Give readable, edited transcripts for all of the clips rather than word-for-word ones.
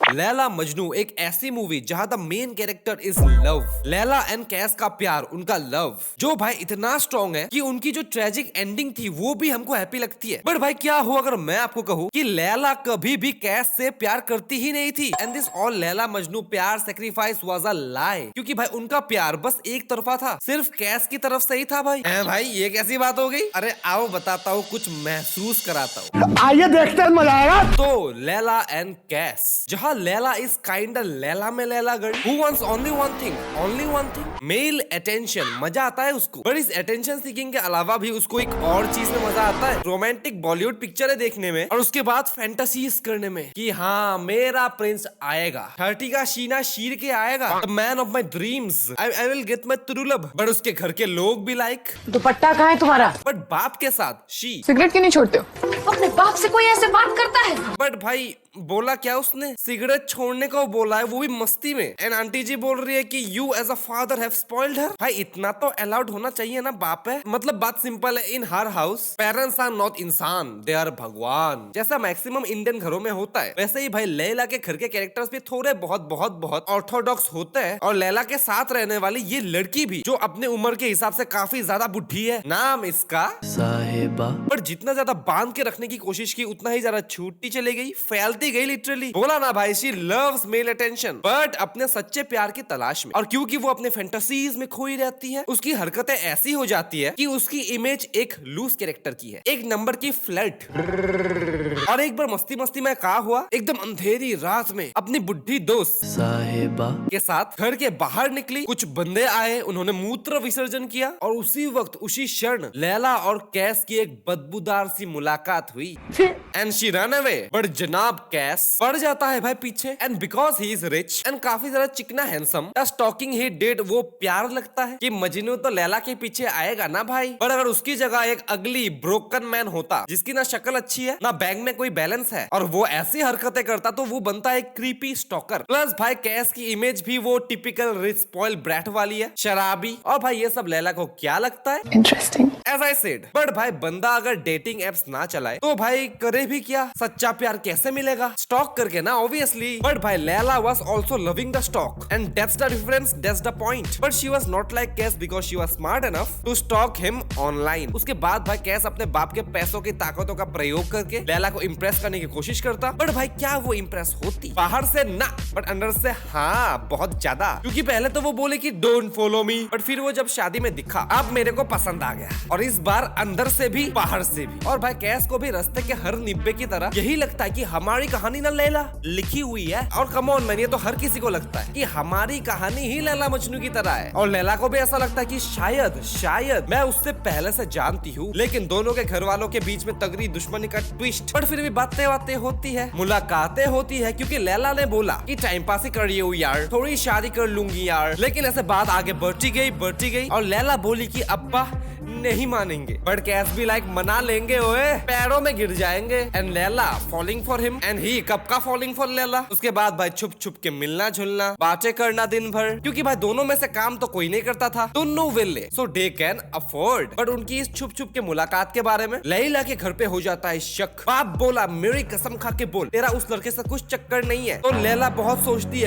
लैला मजनू एक ऐसी मूवी जहां the main character is love. Laila and Qais का प्यार, उनका लव जो भाई इतना स्ट्रॉन्ग है कि उनकी जो ट्रेजिक एंडिंग थी वो भी हमको हैप्पी लगती है। बट भाई क्या हो अगर मैं आपको कहूँ कि लैला कभी भी कैस से प्यार करती ही नहीं थी। And this all Laila Majnu प्यार सेक्रीफाइस वाज अ लाई, क्योंकि भाई उनका प्यार बस एक तरफा था, सिर्फ कैस की तरफ से ही था। भाई ये कैसी बात हो गई? अरे आओ बताता हूँ, कुछ महसूस कराता हूँ। आइए देखते हैं, मजा आएगा। तो लैला एंड कैस, जहाँ लैला इज काइंड लैला में Laila girl who wants only one thing, male attention. मजा आता है उसको, पर इस अटेंशन सीकिंग के अलावा भी उसको एक और चीज में मजा आता है, रोमांटिक बॉलीवुड पिक्चर देखने में और उसके बाद फैंटेसीज करने में कि हाँ मेरा प्रिंस आएगा, 30 का शीना शीर के आएगा, the man of my dreams, I will get my true love. But उसके घर के लोग भी लाइक दुपट्टा कहाँ है तुम्हारा? बट बाप के साथ शी सिगरेट क्यों नहीं छोड़ते हो? अपने बाप से कोई ऐसे बात करता है? बट भाई बोला क्या उसने? सिगरेट छोड़ने को बोला है, वो भी मस्ती में। एंड आंटी जी बोल रही है कि you as a father have spoiled her. भाई इतना तो अलाउड होना चाहिए ना, बाप है। मतलब बात सिंपल है, इन हर हाउस पेरेंट्स आर नॉट इंसान, दे आर भगवान। जैसा मैक्सिमम इंडियन घरों में होता है, वैसे ही भाई लैला के घर के कैरेक्टर्स भी थोड़े बहुत ऑर्थोडॉक्स होते हैं। और लैला के साथ रहने वाली ये लड़की भी, जो अपने उम्र के हिसाब से काफी ज्यादा बुढ़ी है, नाम इसका साहिबा। पर जितना ज्यादा बांध के रखने की कोशिश की, उतना ही ज्यादा छूटती चली गई, फैलती गई लिटरली। बोला ना भाई, she loves male attention but अपने सच्चे प्यार की तलाश में। और क्योंकि वो अपने फैंटेसीज में खोई रहती है, उसकी हरकतें ऐसी हो जाती है कि उसकी इमेज एक लूज कैरेक्टर की है, एक नंबर की फ्लर्ट। और एक बार मस्ती में कहा हुआ, एकदम अंधेरी रात में अपनी बुढ़ी दोस्त साहिबा के साथ घर के बाहर निकली। कुछ बंदे आए, उन्होंने मूत्र विसर्जन किया और उसी वक्त उसी क्षण लैला और कैस की एक बदबूदार सी मुलाकात हुई and she run away. But जनाब कैस पड़ जाता है भाई पीछे, and because he is rich and काफी ज्यादा चिकना हैंडसम, स्टॉकिंग ही डिड, वो प्यार लगता है कि मजनू तो लैला के पीछे आएगा ना भाई। पर अगर उसकी जगह एक अगली ब्रोकन मैन होता, जिसकी ना शक्ल अच्छी है ना बैंक में कोई बैलेंस है, और वो ऐसी हरकतें करता, तो वो बनता है क्रीपी स्टॉकर। प्लस भाई कैस की इमेज भी वो टिपिकल रिच स्पॉइल ब्रैट वाली है, शराबी। और भाई ये सब लैला को क्या लगता है? Interesting. As I said, but भाई बंदा अगर डेटिंग एप्स ना चलाए तो भाई करे भी क्या? सच्चा प्यार कैसे मिलेगा? स्टॉक करके ना, ऑब्वियसली। बट भाई Laila was also loving the stalk and that's the difference, that's the point. But she was not like Qais because she was smart enough to stalk him online. उसके बाद भाई कैस अपने बाप के पैसों की ताकतों का प्रयोग करके लैला को इंप्रेस करने की कोशिश करता। बट भाई क्या वो इंप्रेस होती? बाहर से ना, बट अंदर से हाँ, बहुत ज्यादा। क्योंकि पहले तो वो बोले कि डोंट फॉलो मी, बट फिर वो जब शादी में दिखा, अब मेरे को पसंद आ गया। और इस बार अंदर से भी बाहर से भी। और भाई कैस को भी रास्ते के हर निब्बे की तरह यही लगता है कि हमारी कहानी ना लैला लिखी हुई है। और कम ऑन मैन, ये तो हर किसी को लगता है कि हमारी कहानी ही लैला मजनू की तरह है। और लैला को भी ऐसा लगता है कि शायद मैं उससे पहले से जानती हूँ, लेकिन दोनों के घर वालों के बीच में तगड़ी दुश्मनी का ट्विस्ट। पर फिर भी बातें होती है, मुलाकातें होती है, क्योंकि लैला ने बोला कि टाइम पास ही कर रही हूँ यार, थोड़ी शादी कर लूंगी यार। लेकिन ऐसे बात आगे बढ़ती गई और लैला बोली कि अब्बा नहीं मानेंगे। बट कैस भी लाइक मना लेंगे, ओए पैरों में गिर जाएंगे। And Laila falling for him and he कब का फॉलिंग फॉर लैला। उसके बाद भाई छुप के मिलना जुलना, बातें करना दिन भर, क्योंकि भाई दोनों में से काम तो कोई नहीं करता था, दोनों वेले, सो दे कैन अफोर्ड। बट उनकी इस छुप के मुलाकात के बारे में लैला के घर पे हो जाता है शक। बाप बोला मेरी कसम खा के बोल, तेरा उस लड़के से कुछ चक्कर नहीं है। तो लैला बहुत सोचती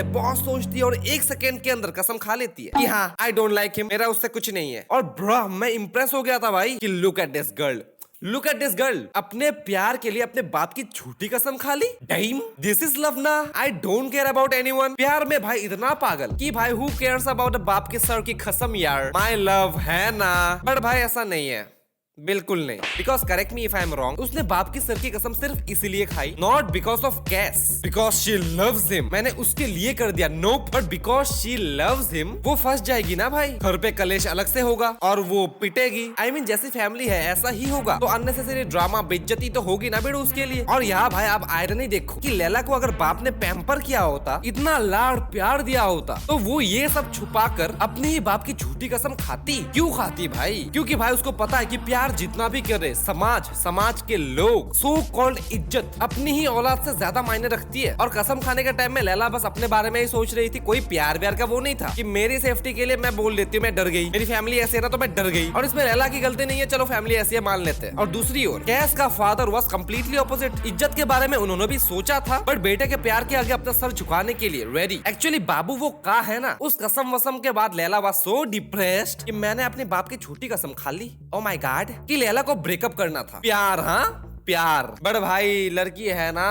है और एक सेकेंड के अंदर कसम खा लेती है कि हाँ आई डोंट लाइक हिम, मेरा उससे कुछ नहीं है। और ब्रो मैं इंप्रेस हो गया था भाई कि लुक एट दिस गर्ल, अपने प्यार के लिए अपने बाप की झूठी कसम खा ली। डाइम, दिस इज लव ना। I don't care about anyone. प्यार में भाई इतना पागल कि भाई हु केयर्स अबाउट बाप के सर की कसम यार, माय लव है ना। बट भाई ऐसा नहीं है, बिल्कुल नहीं। Because correct me if I am wrong, उसने बाप की सर की कसम सिर्फ इसीलिए खाई, not because of Qais, because she loves him. मैंने उसके लिए कर दिया, no, but because she loves him. वो फंस जाएगी ना भाई, घर पे कलेश अलग से होगा और वो पिटेगी। आई मीन जैसी फैमिली है ऐसा ही होगा, तो अननेसेसरी ड्रामा, बेइज्जती तो होगी ना बेड़ो उसके लिए। और यहाँ भाई आप आयरनी देखो कि लैला को अगर बाप ने पैम्पर किया होता, इतना लाड़ प्यार दिया होता, तो वो ये सब छुपा कर अपने ही बाप की झूठी कसम खाती। क्यों खाती भाई? क्योंकि भाई उसको पता है कि प्यार प्यार जितना भी करे, समाज के लोग, सो कॉल्ड इज्जत अपनी ही औलाद से ज्यादा मायने रखती है। और कसम खाने के टाइम में लैला बस अपने बारे में ही सोच रही थी, कोई प्यार व्यार का वो नहीं था कि मेरी सेफ्टी के लिए मैं बोल देती हूँ मैं डर गई, मेरी फैमिली ऐसी है ना तो मैं डर गई। और इसमें लैला की गलती नहीं है, चलो फैमिली ऐसी है मान लेते हैं। और दूसरी ओर कैस का फादर वाज कम्प्लीटली ऑपोजिट। इज्जत के बारे में उन्होंने भी सोचा था, बट बेटे के प्यार के आगे अपना सर झुकाने के लिए रेडी। एक्चुअली बाबू वो का है ना, उस कसम वसम के बाद लैला वाज सो डिप्रेस्ड कि मैंने अपने बाप की छोटी कसम खा ली, ओ माय गॉड, कि लैला को ब्रेकअप करना था। प्यार, हाँ प्यार, बड़ भाई लड़की है ना,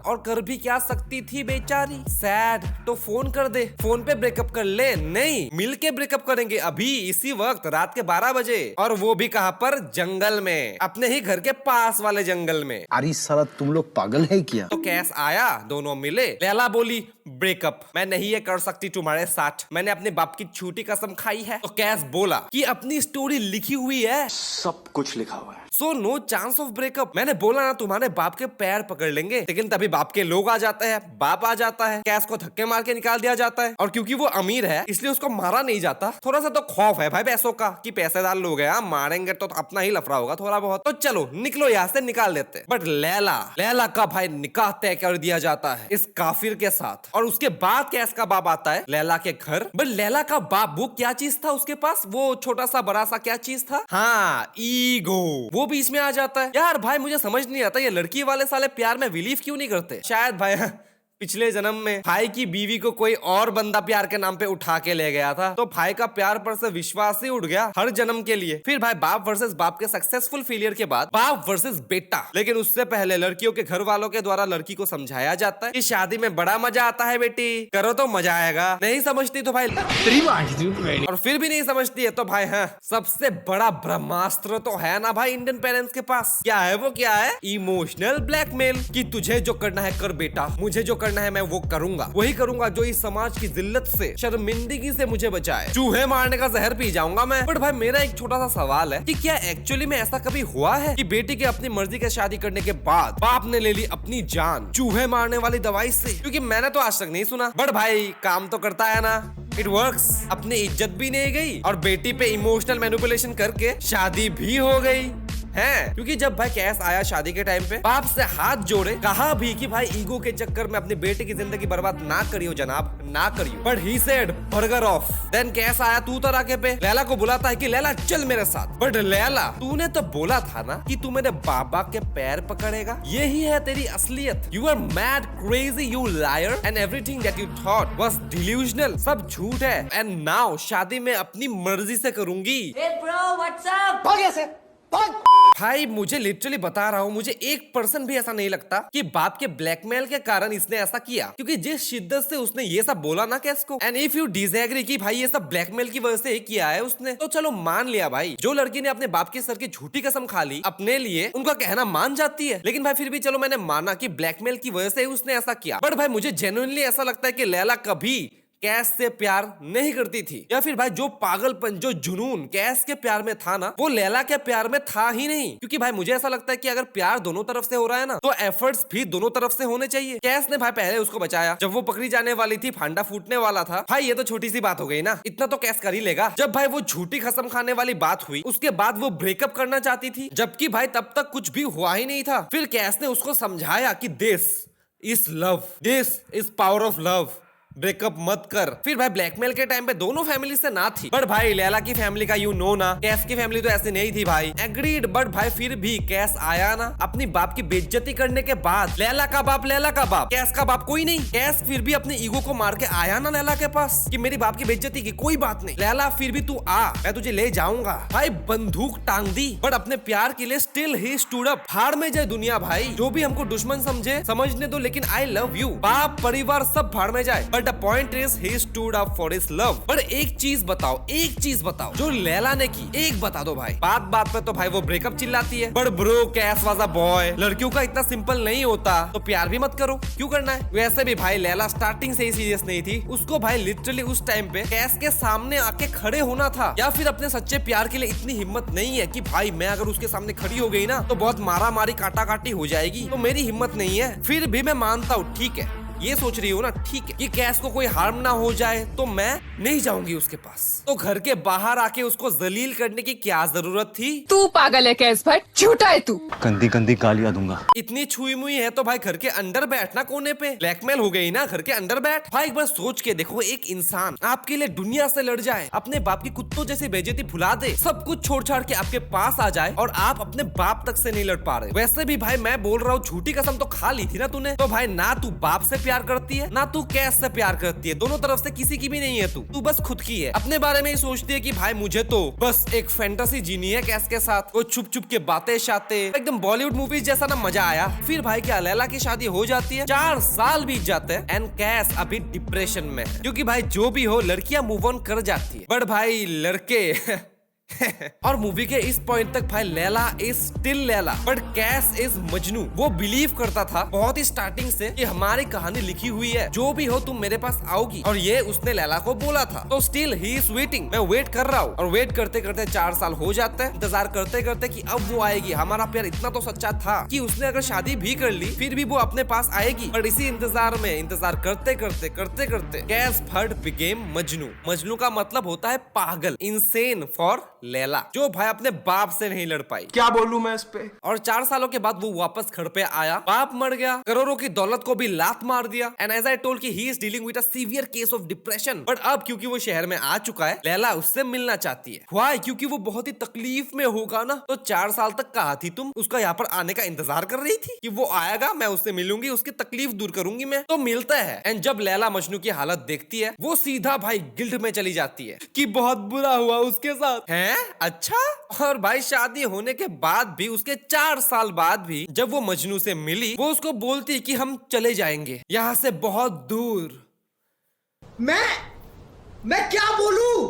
और कर भी क्या सकती थी बेचारी। सैड, तो फोन कर दे, फोन पे ब्रेकअप कर ले। नहीं, मिल के ब्रेकअप करेंगे अभी इसी वक्त रात के 12 बजे, और वो भी कहाँ पर, जंगल में, अपने ही घर के पास वाले जंगल में। अरे साला तुम लोग पागल है क्या? तो कैस आया, दोनों मिले। लैला बोली ब्रेकअप मैं नहीं ये कर सकती तुम्हारे साथ, मैंने अपने बाप की झूठी कसम खाई है। तो कैस बोला कि अपनी स्टोरी लिखी हुई है, सब कुछ लिखा हुआ है, so no chance of breakup. मैंने बोला ना तुम्हारे बाप के पैर पकड़ लेंगे, लेकिन तभी बाप के लोग आ जाते हैं, बाप आ जाता है, कैस को धक्के मार के निकाल दिया जाता है। और क्योंकि वो अमीर है इसलिए उसको मारा नहीं जाता। थोड़ा सा तो खौफ है भाई पैसों का कि पैसेदार लोग हैं, मारेंगे तो अपना ही लफड़ा होगा थोड़ा बहुत, तो चलो निकलो यहाँ से, निकाल देते। बट लैला का भाई निकाह तय कर दिया जाता है इस काफिर के साथ। और उसके बाद कैस का बाप आता है लैला के घर। बट लैला का बाप वो क्या चीज था उसके पास, वो छोटा सा बड़ा सा क्या चीज था, हाँ ईगो, वो बीच में आ जाता है। यार भाई मुझे समझ नहीं आता ये लड़की वाले साले प्यार में बिलीव क्यों नहीं करते। शायद भाई पिछले जन्म में भाई की बीवी को कोई और बंदा प्यार के नाम पे उठा के ले गया था, तो भाई का प्यार पर से विश्वास ही उठ गया हर जन्म के लिए। फिर भाई बाप वर्सेस बाप के सक्सेसफुल फेलियर के बाद बाप वर्सेस बेटा। लेकिन उससे पहले लड़कियों के घर वालों के द्वारा लड़की को समझाया जाता है कि शादी में बड़ा मजा आता है बेटी, करो तो मजा आएगा। नहीं समझती तो भाई और फिर भी नहीं समझती है तो भाई हाँ, सबसे बड़ा ब्रह्मास्त्र तो है ना भाई इंडियन पेरेंट्स के पास। क्या है वो, क्या है, इमोशनल ब्लैकमेल, कि तुझे जो करना है कर बेटा, मुझे जो करना है मैं वो करूंगा, वही करूंगा जो इस समाज की जिल्लत से, शर्मिंदगी से मुझे बचाए। चूहे मारने का जहर पी जाऊंगा मैं। बट भाई मेरा एक छोटा सा सवाल है कि क्या एक्चुअली में ऐसा कभी हुआ है कि बेटी के अपनी मर्जी के शादी करने के बाद बाप ने ले ली अपनी जान चूहे मारने वाली दवाई से? क्योंकि मैंने तो आज तक नहीं सुना। बट भाई काम तो करता है ना, इट वर्क्स। अपनी इज्जत भी नहीं गई और बेटी पे इमोशनल मैनिपुलेशन करके शादी भी हो गई है। क्योंकि जब भाई कैस आया शादी के टाइम पे, बाप से हाथ जोड़े, कहा भी कि भाई ईगो के चक्कर में अपने बेटे की जिंदगी बर्बाद ना करियो जनाब, ना करियो। But he said bugger off. Then Qais आया तू तराके पे, लैला को बुलाता है कि लैला चल मेरे साथ। बट लैला तूने तो बोला था ना कि तू मेरे बाबा के पैर पकड़ेगा, यही है तेरी असलियत। You are mad crazy you liar and everything that you thought was delusional, सब झूठ है। एंड नाउ शादी में अपनी मर्जी से करूंगी। Hey bro, what's up? भाई मुझे लिटरली बता रहा हूँ, मुझे 1% भी ऐसा नहीं लगता कि बाप के ब्लैकमेल के कारण इसने ऐसा किया। क्योंकि जिस शिद्दत से उसने ये सब बोला ना कैस को, एंड इफ यू डिसएग्री कि भाई ये सब ब्लैकमेल की वजह से ही किया है उसने, तो चलो मान लिया भाई, जो लड़की ने अपने बाप के सर की झूठी कसम खा ली अपने लिए, उनका कहना मान जाती है। लेकिन भाई फिर भी चलो मैंने माना कि ब्लैकमेल की वजह से ही उसने ऐसा किया। बट भाई मुझे जेन्युइनली ऐसा लगता है कि लैला कभी कैस से प्यार नहीं करती थी, या फिर भाई जो पागलपन, जो जुनून कैस के प्यार में था ना, वो लैला के प्यार में था ही नहीं। क्योंकि भाई मुझे ऐसा लगता है कि अगर प्यार दोनों तरफ से हो रहा है ना, तो एफर्ट्स भी दोनों तरफ से होने चाहिए। कैस ने भाई पहले उसको बचाया, जब वो पकड़ी जाने वाली थी, फांडा फूटने वाला था। भाई ये तो छोटी सी बात हो गई ना, इतना तो कैस कर ही लेगा। जब भाई वो झूठी कसम खाने वाली बात हुई, उसके बाद वो ब्रेकअप करना चाहती थी, जबकि भाई तब तक कुछ भी हुआ ही नहीं था। फिर कैस ने उसको समझाया कि this is love, this is power of love, breakup मत कर। फिर भाई ब्लैकमेल के टाइम पे दोनों फैमिली से ना थी, बट भाई लैला की फैमिली का यू नो ना, कैस की फैमिली तो ऐसे नहीं थी भाई, एग्रीड। बट भाई फिर भी कैस आया ना अपनी बाप की बेइज्जती करने के बाद। लैला का बाप, कैस का बाप कोई नहीं। कैस फिर भी अपने ईगो को मार के आया ना लैला के पास कि मेरी बाप की बेइज्जती की कोई बात नहीं, लैला फिर भी तू आ, मैं तुझे ले जाऊंगा। भाई बंदूक टांग दी, बट अपने प्यार के लिए स्टिल ही स्टूड अप। हार में जाए दुनिया भाई, जो भी हमको दुश्मन समझे समझने दो, लेकिन आई लव यू। बाप परिवार सब भाड़ में जाए, but the point is he stood up for his love. पर एक चीज बताओ जो लैला ने की, एक बता दो भाई। बात पे तो भाई वो ब्रेकअप चिल्लाती है, but bro Qais was a boy, लड़कियों का इतना सिंपल नहीं होता, तो प्यार भी मत करो, क्यों करना है। वैसे भी भाई लैला स्टार्टिंग से ही सीरियस नहीं थी, उसको भाई लिटरली उस टाइम पे कैस के सामने आके खड़े होना था, या फिर अपने सच्चे प्यार के लिए इतनी हिम्मत नहीं है कि भाई मैं अगर उसके सामने खड़ी हो गई ना तो बहुत मारा मारी काटा काटी हो जाएगी, तो मेरी हिम्मत नहीं है। फिर भी मैं मानता हूँ ठीक है ये सोच रही हो ना, ठीक है, कि कैस को कोई हार्म ना हो जाए तो मैं नहीं जाऊंगी उसके पास। तो घर के बाहर आके उसको जलील करने की क्या जरूरत थी? तू पागल है कैस भाई, झूठा है तू। गंदी गंदी गालियां दूंगा। इतनी छुई मुई है तो भाई घर के अंदर बैठना कोने पे। ब्लैकमेल हो गई ना, घर के अंदर बैठ। भाई एक बार सोच के देखो, एक इंसान आपके लिए दुनिया से लड़ जाए, अपने बाप की कुत्तों जैसी बेइज्जती भुला दे, सब कुछ छोड़ छाड़ के आपके पास आ जाए और आप अपने बाप तक से नहीं लड़ पा रहे। वैसे भी भाई मैं बोल रहा हूँ, झूठी कसम तो खा ली थी ना तूने। तो भाई ना तू बाप से प्यार करती है, ना तू कैस से प्यार करती है, दोनों तरफ से किसी की भी नहीं है। तू बस खुद की है। अपने बारे में ही सोचती है कि भाई मुझे तो बस एक फैंटेसी जीनी है कैस के साथ, वो छुप छुप के बातें शाते, एकदम बॉलीवुड मूवीज जैसा ना मजा आया। फिर भाई क्या लैला की शादी हो जाती है, 4 साल बीत जाते हैं एंड कैस अभी डिप्रेशन में है, क्योंकि भाई जो भी हो लड़कियां मूव ऑन कर जाती है, बट भाई लड़के और मूवी के इस पॉइंट तक भाई Laila is still Laila but Qais is Majnu. वो बिलीव करता था बहुत ही स्टार्टिंग से कि हमारी कहानी लिखी हुई है, जो भी हो तुम मेरे पास आओगी, और ये उसने लैला को बोला था। तो स्टिल ही इज वेटिंग, मैं वेट कर रहा हूँ। और वेट करते करते 4 साल हो जाते हैं, इंतजार करते करते कि अब वो आएगी। हमारा प्यार इतना तो सच्चा था कि उसने अगर शादी भी कर ली फिर भी वो अपने पास आएगी। और इसी इंतजार में इंतजार करते करते करते करते कैस फर्ड बिकेम मजनू। मजनू का मतलब होता है पागल, इनसेन फॉर लैला, जो भाई अपने बाप से नहीं लड़ पाई। क्या बोलूं मैं इस पे। और 4 सालों के बाद वो वापस घर पे आया, बाप मर गया, करोड़ों की दौलत को भी लात मार दिया। एंड एज आई टोल्ड कि he is dealing with a severe case of depression. But अब क्योंकि वो शहर में आ चुका है, लैला उससे मिलना चाहती है। व्हाई? क्योंकि वो बहुत ही तकलीफ में होगा ना। तो 4 साल तक कहा थी तुम उसका यहाँ पर आने का इंतजार कर रही थी कि वो आएगा, मैं उससे मिलूंगी, उसकी तकलीफ दूर करूंगी मैं। तो मिलता है एंड जब लैला मजनू की हालत देखती है, वो सीधा भाई गिल्ट में चली जाती है कि बहुत बुरा हुआ उसके साथ है। अच्छा। और भाई शादी होने के बाद भी, उसके 4 साल बाद भी जब वो मजनू से मिली, वो उसको बोलती कि हम चले जाएंगे यहाँ से बहुत दूर। मैं क्या बोलूं?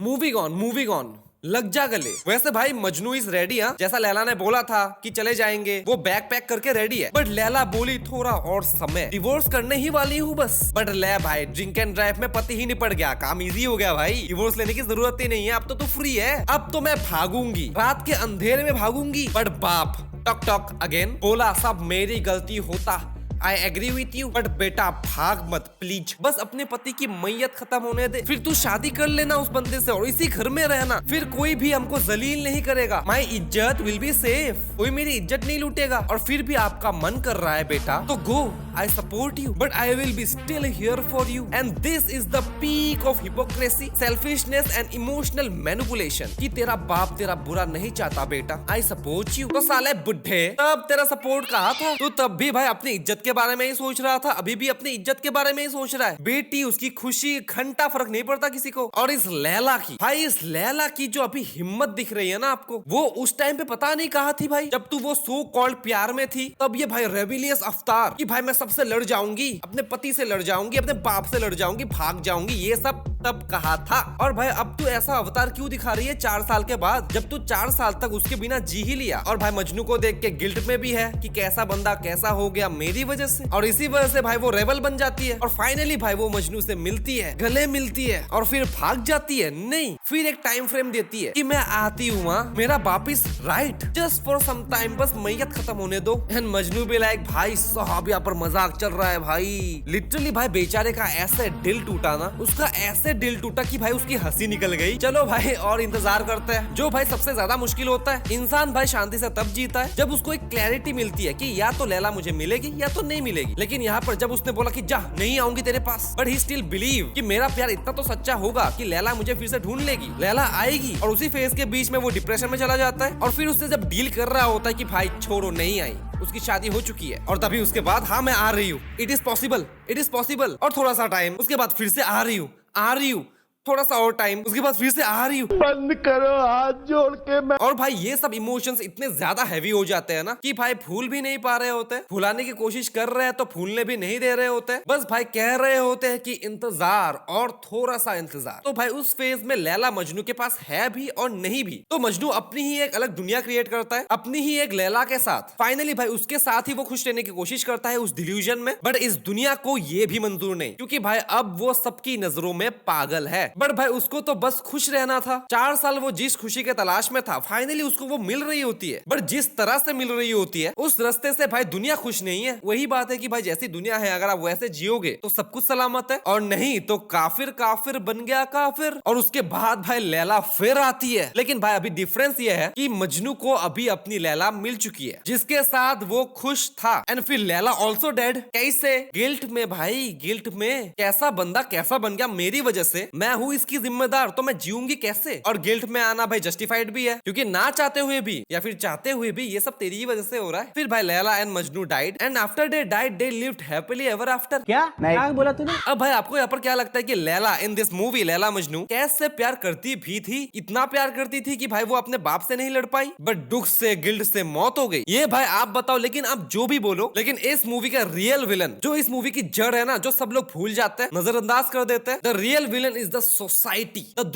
मूविंग ऑन, लग जा गले। वैसे भाई मजनू इज रेडी, जैसा लैला ने बोला था कि चले जाएंगे, वो बैग पैक करके रेडी है। बट लैला बोली थोड़ा और समय, डिवोर्स करने ही वाली हूँ बस। बट ले भाई ड्रिंक एंड ड्राइव में पति ही निपट गया, काम इजी हो गया भाई, डिवोर्स लेने की जरूरत ही नहीं है। अब तो तू फ्री है, अब तो मैं भागूंगी, रात के अंधेरे में भागूंगी। बट बाप टक टक अगेन बोला, सब मेरी गलती होता, I agree with you, but बेटा भाग मत प्लीज, बस अपने पति की मैयत खत्म होने दे, फिर तू शादी कर लेना उस बंदे से और इसी घर में रहना, फिर कोई भी हमको जलील नहीं करेगा। माई इज्जत विल बी सेफ, कोई मेरी इज्जत नहीं लूटेगा। और फिर भी आपका मन कर रहा है बेटा तो go, I support you, but I will be still here for you. And this is the peak of hypocrisy, selfishness and emotional manipulation, कि तेरा बाप तेरा बुरा नहीं चाहता बेटा, आई सपोर्ट यू। तो साले बुढ़े, तब तेरा सपोर्ट कहा था, तो तब भी भाई अपनी इज्जत के बारे में ही सोच रहा था, अभी भी अपनी इज्जत के बारे में ही सोच रहा है। बेटी उसकी खुशी घंटा फर्क नहीं पड़ता किसी को। और इस लैला की, भाई इस लैला की जो अभी हिम्मत दिख रही है ना आपको, वो उस टाइम पे पता नहीं कहा थी भाई, जब तू वो सो कॉल्ड प्यार में थी, तब ये भाई रेबिलियस अवतार कि भाई मैं सबसे लड़ जाऊंगी, अपने पति से लड़ जाऊंगी, अपने बाप से लड़ जाऊंगी, भाग जाऊंगी, ये सब तब कहा था। और भाई अब तू ऐसा अवतार क्यों दिखा रही है 4 साल के बाद, जब तू 4 साल तक उसके बिना जी ही लिया। और भाई मजनू को देख के गिल्ट में भी है कि कैसा बंदा कैसा हो गया मेरी वजह से, और इसी वजह से भाई वो रेबल बन जाती है। और फाइनली भाई वो मजनू से मिलती है, गले मिलती है और फिर भाग जाती है। नहीं, फिर एक टाइम फ्रेम देती है कि मैं आती हूँ, मेरा बाप is right, just for some time, बस मैयत खत्म होने दो। एंड मजनू भी लाइक भाई साहब यहाँ पर मजाक चल रहा है भाई। लिटरली भाई बेचारे का ऐसे दिल टूटा ना, उसका ऐसे दिल टूटा कि भाई उसकी हंसी निकल गई। चलो भाई और इंतजार करते हैं। जो भाई सबसे ज्यादा मुश्किल होता है, इंसान भाई शांति से तब जीता है जब उसको एक क्लैरिटी मिलती है कि या तो लैला मुझे मिलेगी या तो नहीं मिलेगी। लेकिन यहाँ पर जब उसने बोला कि जा नहीं आऊंगी तेरे पास, बट ही स्टिल बिलीव कि मेरा प्यार इतना तो सच्चा होगा कि लैला मुझे फिर से ढूंढ लेगी, लैला आएगी। और उसी फेज के बीच में वो डिप्रेशन में चला जाता है। और फिर उससे जब डील कर रहा होता है कि भाई छोड़ो नहीं आई, उसकी शादी हो चुकी है, और तभी उसके बाद हाँ मैं आ रही हूँ, इट इज पॉसिबल, और थोड़ा सा टाइम, उसके बाद फिर से आ रही हूँ, थोड़ा सा और टाइम, उसके बाद फिर से आ रही हूँ, बंद करो हाथ जोड़ के। मैं और भाई ये सब इमोशंस इतने ज्यादा हैवी हो जाते हैं ना कि भाई भूल भी नहीं पा रहे होते, भुलाने की कोशिश कर रहे हैं तो भूलने भी नहीं दे रहे होते, बस भाई कह रहे होते हैं कि इंतजार और थोड़ा सा इंतजार। तो भाई उस फेज में लैला मजनू के पास है भी और नहीं भी। तो मजनू अपनी ही एक अलग दुनिया क्रिएट करता है, अपनी ही एक लैला के साथ। फाइनली भाई उसके साथ ही वो खुश रहने की कोशिश करता है उस डिल्यूजन में, बट इस दुनिया को ये भी मंजूर नहीं, क्योंकि भाई अब वो सबकी नजरों में पागल है। बट भाई उसको तो बस खुश रहना था। 4 साल वो जिस खुशी के तलाश में था, फाइनली उसको वो मिल रही होती है। बट जिस तरह से मिल रही होती है उस रास्ते से भाई दुनिया खुश नहीं है। वही बात है कि भाई जैसी दुनिया है अगर आप वैसे जियोगे तो सब कुछ सलामत है, और नहीं तो काफिर काफिर बन गया काफिर। और उसके बाद भाई लैला फिर आती है। लेकिन भाई अभी डिफरेंस ये है कि मजनू को अभी अपनी लैला मिल चुकी है जिसके साथ वो खुश था। एंड फिर लैला ऑल्सो डेड। कैसे? गिल्ट में भाई, गिल्ट में। कैसा बंदा कैसा बन गया मेरी वजह से, मैं हूँ इसकी जिम्मेदार, तो मैं जीऊंगी कैसे? और गिल्ट में आना भाई जस्टिफाइड भी है क्योंकि ना चाहते हुए भी या फिर चाहते हुए भी ये सब तेरी ही वजह से हो रहा है। फिर भाई Laila and Majnu died and after they died they lived happily ever after. क्या बोला तूने? अब भाई आपको यहाँ पर क्या लगता है कि Laila in this movie Laila Majnu कैसे प्यार करती भी थी? इतना प्यार करती थी कि भाई वो अपने बाप से नहीं लड़ पाई, बट दुख से गिल्ट से मौत हो गई। ये भाई आप बताओ। लेकिन आप जो भी बोलो, लेकिन इस मूवी का रियल विलन, जो इस मूवी की जड़ है ना, जो सब लोग भूल जाते हैं, नजरअंदाज कर देते हैं, the real villain is the society, the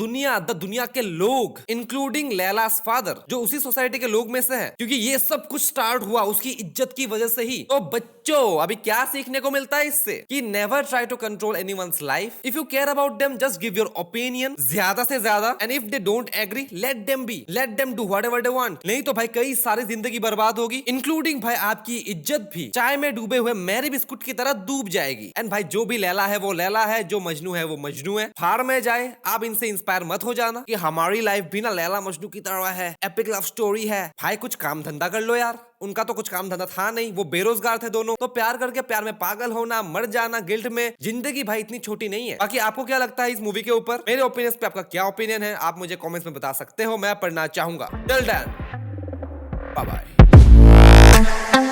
दुनिया के लोग, इंक्लूडिंग लैलास फादर, जो उसी सोसाइटी के लोग में से है। क्योंकि ये सब कुछ स्टार्ट हुआ उसकी इज्जत की वजह से ही। तो बच्चों अभी क्या सीखने को मिलता है इससे कि never try to control anyone's life. If you care about them just give your opinion ज्यादा से ज्यादा, and if they don't agree let them be, let them do whatever they want. नहीं तो भाई कई सारी जिंदगी बर्बाद होगी, इंक्लूडिंग भाई आपकी इज्जत भी चाय में डूबे हुए मैरी बिस्कुट की तरह डूब जाएगी। एंड भाई जो भी लैला है वो लैला है, जो मजनू है वो मजनू है। फाड़ में जाए, आप इनसे इंस्पायर मत हो जाना कि हमारी लाइफ भी ना लैला मजनू की तरह है, एपिक लव स्टोरी है। भाई कुछ काम धंधा कर लो यार। उनका तो कुछ काम धंधा था नहीं, वो बेरोजगार थे दोनों। तो प्यार करके प्यार में पागल होना, मर जाना गिल्ट में, जिंदगी भाई इतनी छोटी नहीं है। बाकी आपको क्या लगता है इस मूवी के ऊपर? मेरे ओपिनियन पे आपका क्या ओपिनियन है आप मुझे कमेंट्स में बता सकते हो, मैं पढ़ना चाहूंगा। Till then bye bye.